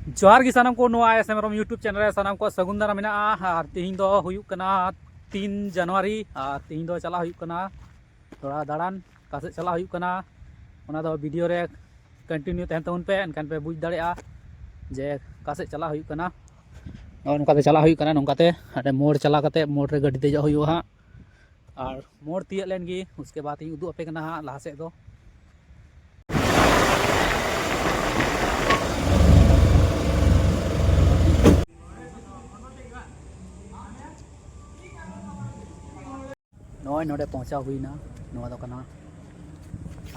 जोहार गी सानाम को नोआ एस एम रम यूट्यूब चैनल सानाम को सगुन दारा मेना और तीन दो हुयुक कना 3 जनवरी और तीन दो चला हुयुक कना थोड़ा दाड़ान कासे चला हुयुक कना ओना दो वीडियो रे कंटिन्यू तहन तउन पे एनकान पे बुझ दाड़ेआ जे कासे चला हुयुक कना नोंकाते चला हुयुक कना नोंकाते अरे मोड़ चला कते मोड़ रे गाड़ी देजो हुयुक हा और मोड़ तियक लेन गी उसके बाद इन उदु अपे कना हा लहा सेद दो नॉय नोडे पहुंचा हुई ना नोआ दो कना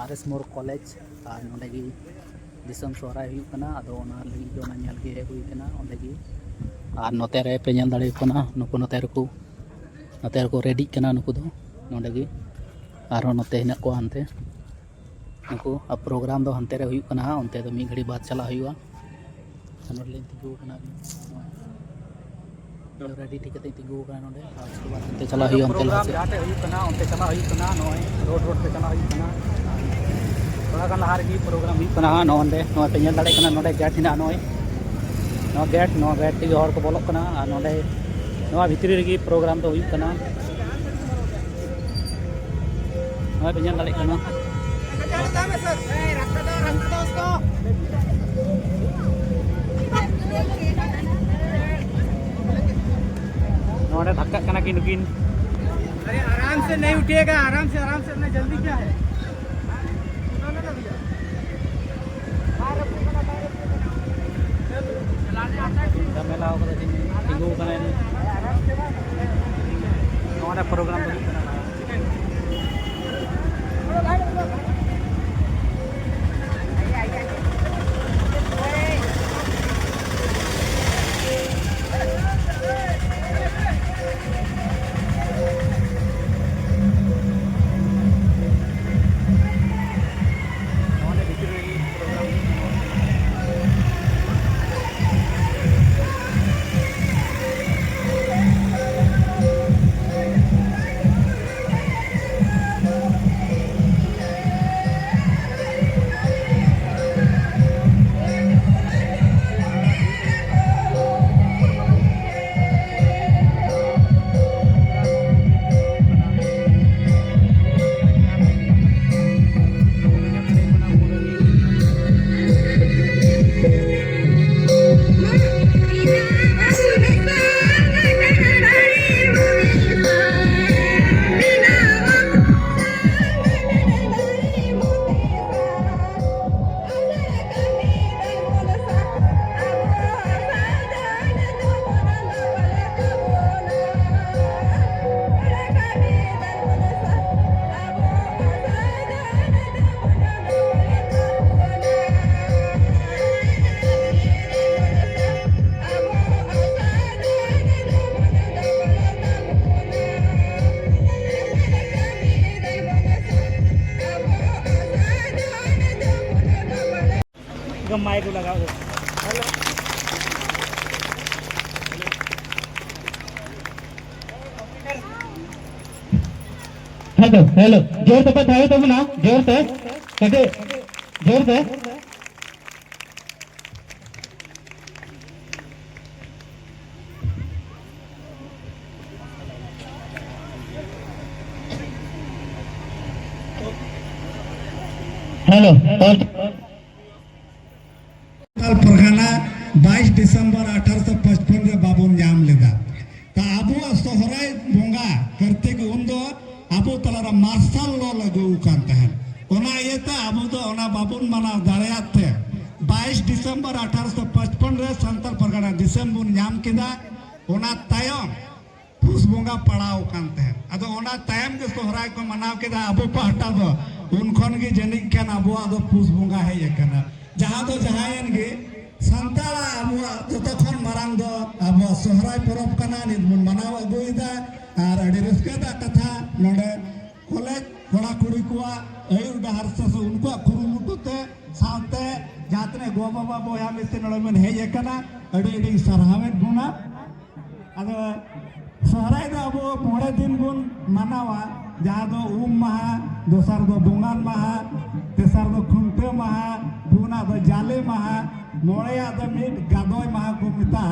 आरएस मोर कॉलेज और नोडे गी दिसम सोहराय हुई कना अदो ओना लगी जो ना नेल गे हुई कना ओंडे गी और नोते रे पे नेल दाड़े कना नुको नोते रको रेडी कना नुको दो नोडे गी और नोते हिना को हनते नुको अब प्रोग्राम दो हनते रे हुई कना ओंते दो मी घड़ी बाद चला हुईवा नोडे ले तिगु कना रेडी ठीक है तिगु कना नोडे और उसके बाद ते चला हुई ओंते जाते हुई कना ओंते चला हुई कना नोय रोड पे चला हुई कना थोड़ा गान लहार गी प्रोग्राम हुई कना नोंडे नोय पे नेल दाड़े कना नोडे गेट हिना नोय नो गेट ती हर को बोलो कना और नोडे नोआ भितरी रे प्रोग्राम तो हुई कना नोय पे नेल दाड़े कना नोडे धक्का कना की नुकिन अरे आराम से नहीं उठिएगा आराम से अपना जल्दी क्या है मेला तिगु कना नोडे प्रोग्राम तो हुई कना माइक लगाओ हेलो हेलो जोर से बताओ तुम ना जोर से कटे जोर से हेलो परगना 22 दिसंबर 1855 रे बाबुन नाम लेदा ता आबो सोहराय बोंगा करते के उन्दो आबो तलारा मार्शल लॉ लागू कान तहन ओना येता आबो तो ओना बाबुन माना दाड़ेयाते 22 दिसंबर 1855 रे संतल परगना दिसंबर नाम केदा ओना तायम पुस बोंगा पड़ाव कान तहन अदो ओना तायम के सोहराय को मनाव केदा आबो पहटा दो उनखन के जनिक कान आबो आदो पुस बोंगा है एकना जहाँ दो जहायन गे संताला अब तखन मारांग दो अब सोहराय परब कना निबुन मनाव अगुइदा और अड़ी रस्केदा कथा नोडे कॉलेज कोड़ा कुड़ी कुआ अयुर डहार से उनको कुरुमुटुते साथे जातने गो बाबा बोया मिस्ते नोडे मन हेय कना अड़ी सरहावेत गुना अदो सोहराय दो अब 5 दिन बुन मनावा जहाँ दो माहा दोसर दो बोंगान माहा तेसर दो खुंटे माहा बुना दो जाले माहा मोड़े आदम मिट गादोय महा को मिता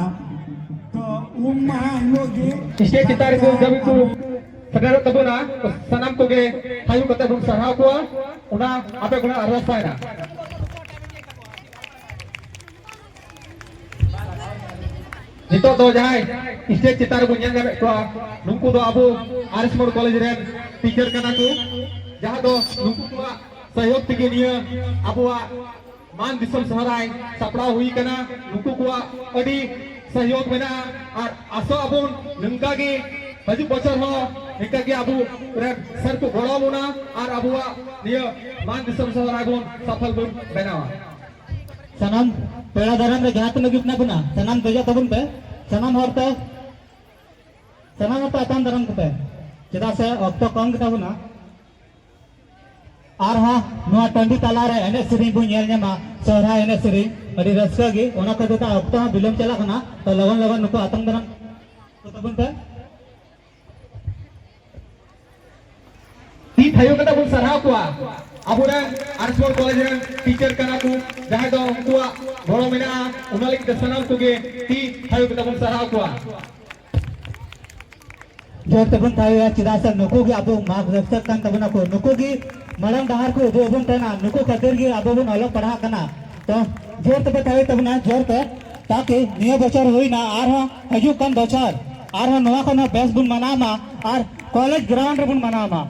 तो महा हिलोगी स्टेज चितार को जब को सदर तबना सनम को गे हायु कते बुन सराव को उना आपे गुना अरस पायना नितो दो जाय स्टेज चितार को ñen ko नुंकु दो अबो आरएस मोड कॉलेज रे टीचर कना को जहां दो नुंकु को सहयोग तिगे निया अबो मान दिसम सहराय सपड़ा हुई कना नुंकु को अडी सहयोग मेना और आसो अबो नंका गे हजू बचर हो निका गे अबो रे सर को गड़ो मुना और अबो निया मान दिसम सहराय बोन सफल बोन बनावा सनम पेड़ा दरन रे जहां तक गिफ्ट ना बना सनम दजा तबन पे सनम हरते अतन दरन पे चेदा से ऑक्टो कम गिता बना आर हा नोआ टंडी तला रे एने सिरी बु नेल नेमा सोहरा एने सिरी अडी रस्का गे ओना कदे ता ऑक्टो बिलम चला कना तो लगन लगन नुको अतन दरन तो तबन पे ती थायो कता बुन सराव को अबुरे आरएस मोड कॉलेज रे टीचर कना को जहां दो उनको बड़ो मेना उनालिक दसनम को गे ती थायो कता बुन सराव को जो तबन थायो चिदा से नुको गे अबो मार्गदर्शक कान तबना को नुको गे मलम डहार को दो बन तना नुको खातिर गे अबो बन अलग पढ़ा कना तो जोर तब थायो तबना जोर पे ताकि निया बचर होई ना आर हजू कन बचर आर नवा कना बेस बुन मनामा और कॉलेज ग्राउंड रे बुन मनामा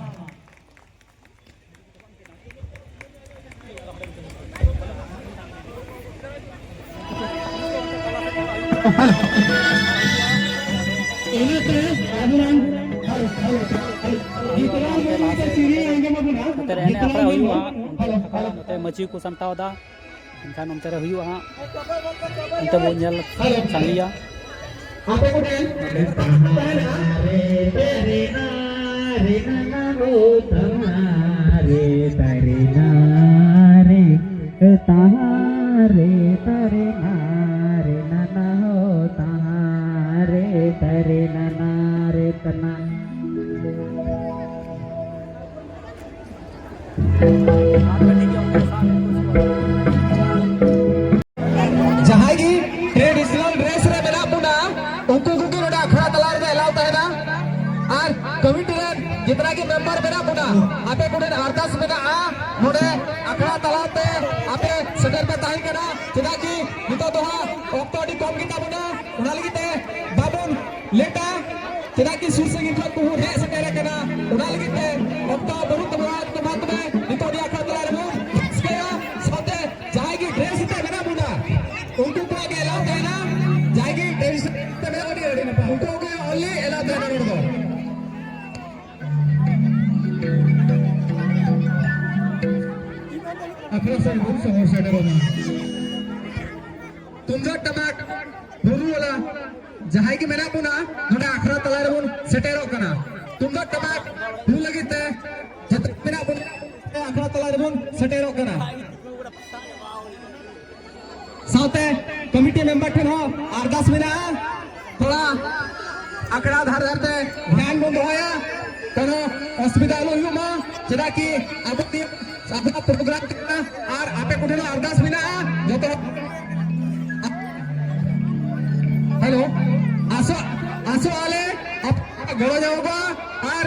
मची को सामटावदा एनखान onte re huyuga ha onte bo nyel sangiya आपे को दे रे ना रो तुम्हारे तारे ना रे तारे तारे ना हो तारे तारे ना रे तना जहां की ट्रेडिशनल ड्रेस रे मेना पुना उनको को नोडा खड़ा तलार में अलाउ है ना और कमिटी रे जितना की मेंबर मेना पुना आपे को अरदास मेना आ नोडे अखड़ा तलार पे आपे सदर पे ताही करा चिदा की नितो दोहा ऑक्टोडी कम गिता पुना उना लगिते बाबुन लेटा चिदा की सुरसे गिता को रे सकेला कना उना लगिते ऑक्टो बहुत बड़ा बात में नितो दिया अखड़ा तलार में इसके साथे जाएगी ड्रेस इते मेना पुना उनको को आगे अलाउ है ना जाएगी ड्रेस पे मेरा रेडी ना उनको को ओनली अलाउ है ना दो अपना सर बहुत समोर सेट हो तुमजो टमाट बोलू वाला जहां की मेरा पुना नोडा अखरा तलार बुन सेटेरो कना तुमजो टमाट भू लगिते जत मेरा बुन अखरा तलार बुन सेटेरो कना साथे कमिटी मेंबर ठन हो अरदास मेना थोड़ा अकड़ा धार धरते ध्यान बंद होया कोनो असुविधा लो हुमा जदा की अब अपना प्रोग्राम करना और आपे कोठे अरदास मेना जो तो हेलो आसो आसो आले अब गड़ो जाओगा और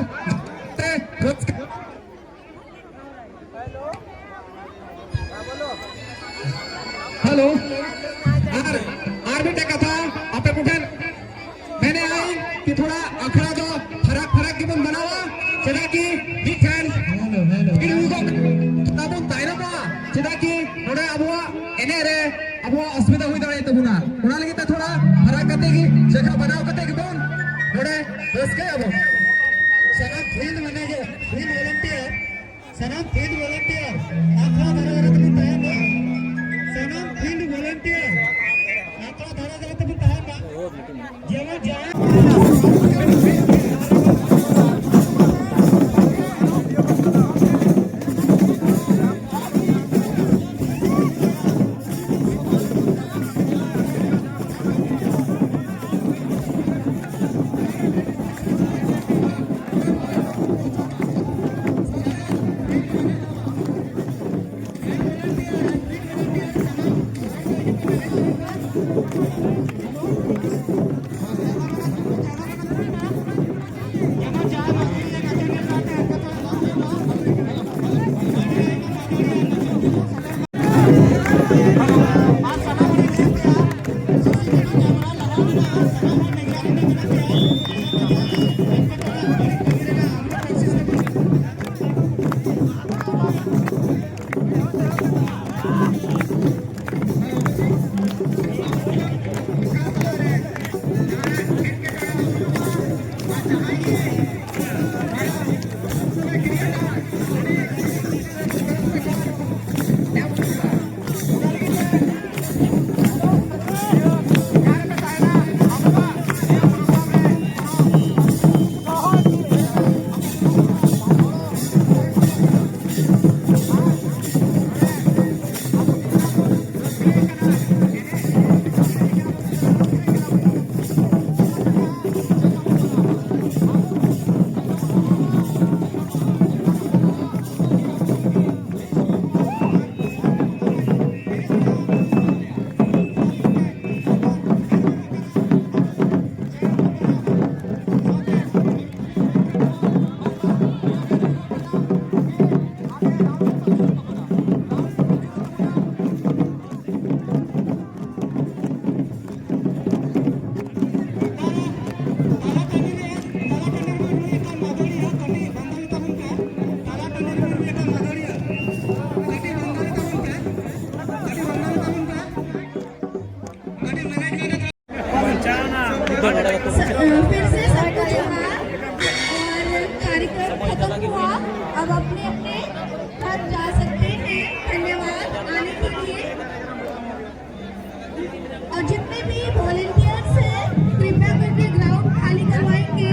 हेलो आर भी टका था आपे कुठन मैंने आई कि थोड़ा अखड़ा जो फरक फरक की बन बनावा चला की दिखन किडू को तब ताइना बा चला की थोड़ा अबवा एने रे अबवा अस्मिता हुई दाड़े तबुना उना लगी त थोड़ा फरक करते की जगह बनाओ करते की बोन थोड़े बस के अब सनम फील्ड मैनेजर फील्ड वॉलंटियर सनम फील्ड वॉलंटियर आखरा धरा तब तैयार ना सनम फील्ड वॉलंटियर आखरा धरा तब तैयार ना जेवन जाए फिर से सबका जोहार और कार्यक्रम खत्म हुआ। अब अपने अपने घर जा सकते हैं। धन्यवाद आने के लिए। और जितने भी वॉलंटियर्स हैं कृपया करके ग्राउंड खाली करवाएंगे।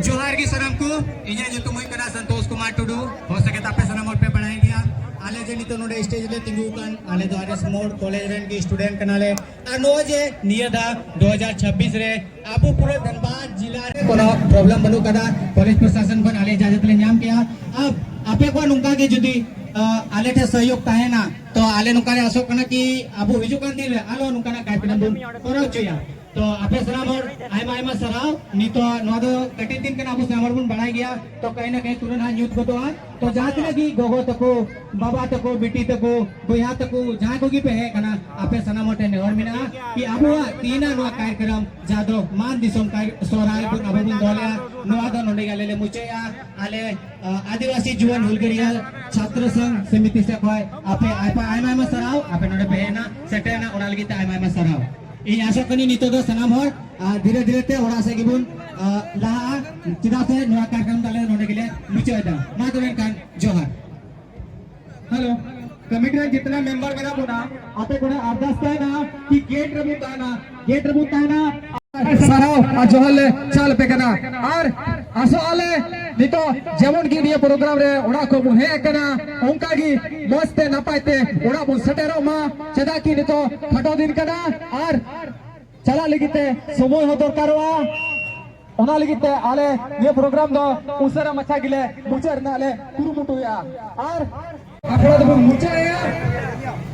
जोहार की सनम को इन्हें जो तुम कना संतोष कुमार टुडू हो सके तापे सनम और पे बढ़ाई दिया आले जे नितो नोडे स्टेज ले तिंगु कान आले तो आरएस मोड कॉलेज रन की स्टूडेंट कनाले आ नोजे नियदा 2026 रे आबू पूरे धनबाद जिला रे कोनो प्रॉब्लम बनु कदा पुलिस प्रशासन पण आले इजाजत ले नाम किया अब आपे को नुका के जुदी आले थे सहयोग ताहे ना तो आले नुका रे असो कना की आबू हिजु कान दिन रे आलो नुका ना काय पिन बुन करो चया तो आपे सलाम और आयमा आयमा सराव नी तो नो दो कटिन दिन कना आबू सलाम बन बढ़ाई गया तो कहीं ना कहीं तुरंत यूथ को तो जाते लगी गोगो तको बाबा तको बेटी तको बोया तको जहां को की पे है कना आपे सलाम और ने और मिना कि आबू तीना नो कार्यक्रम जादो मान दिसोम काय सोराय को आबू दिन दोल्या नो दो नोडे गाले मुचेया आले आदिवासी जीवन हुलगरिया छात्र संघ समिति से कोय आपे आयमा आयमा सराव आपे नोडे पे ना सेटेना ओडाल गीता आयमा आयमा सराव इन आशा कनी नितो दो सनाम हर धीरे धीरे ते ओड़ा से गिबुन लाहा चिदा से नया कार्यक्रम दाले नोडे के लिए मुचे दा मा तो कान जोहार हेलो कमिटी रे जितना मेंबर मेरा बोना आपे कोने अरदास है ना कि गेट रबुता है ना सराव जोहले चाल पे कना और आसो आले नितो जेमन की दिए प्रोग्राम रे ओड़ा को मुहे कना ओंका की मस्ते नपायते ओड़ा बु सटेरो मा चदा की नितो फटो दिन कना और चला लगिते समय हो दरकारवा ओना लगिते आले ये प्रोग्राम दो उसरा मचा गिले मुचर नाले कुरुमुटुया और आपड़ा तो मुचया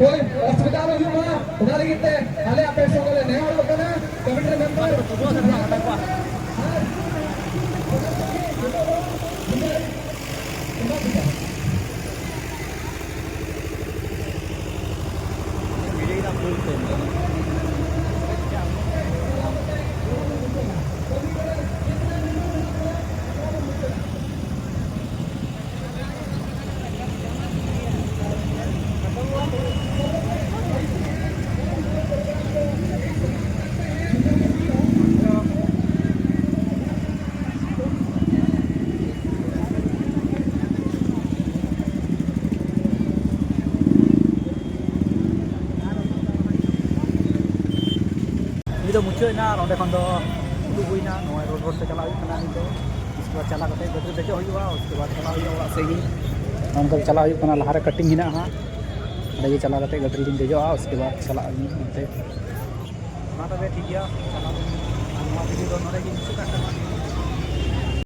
कोई अस्पताल हुआ ओना लगिते आले आपे सोगले ने और कना कमिटी मेंबर तो मुझे ना रोडे खन दो उडू हुईना नोय रोड रोड से चला हुई कना नितो इसके बाद चला कते गदरे देते हुआ उसके बाद चला हुई ओड़ा से गी उनको चला हुई कना लहारे कटिंग हिना हा लगे चला कते गदरे दिन देजो उसके बाद चला हुई ते ना तबे ठीक गया चला मा वीडियो नोडे गी मुझे काटना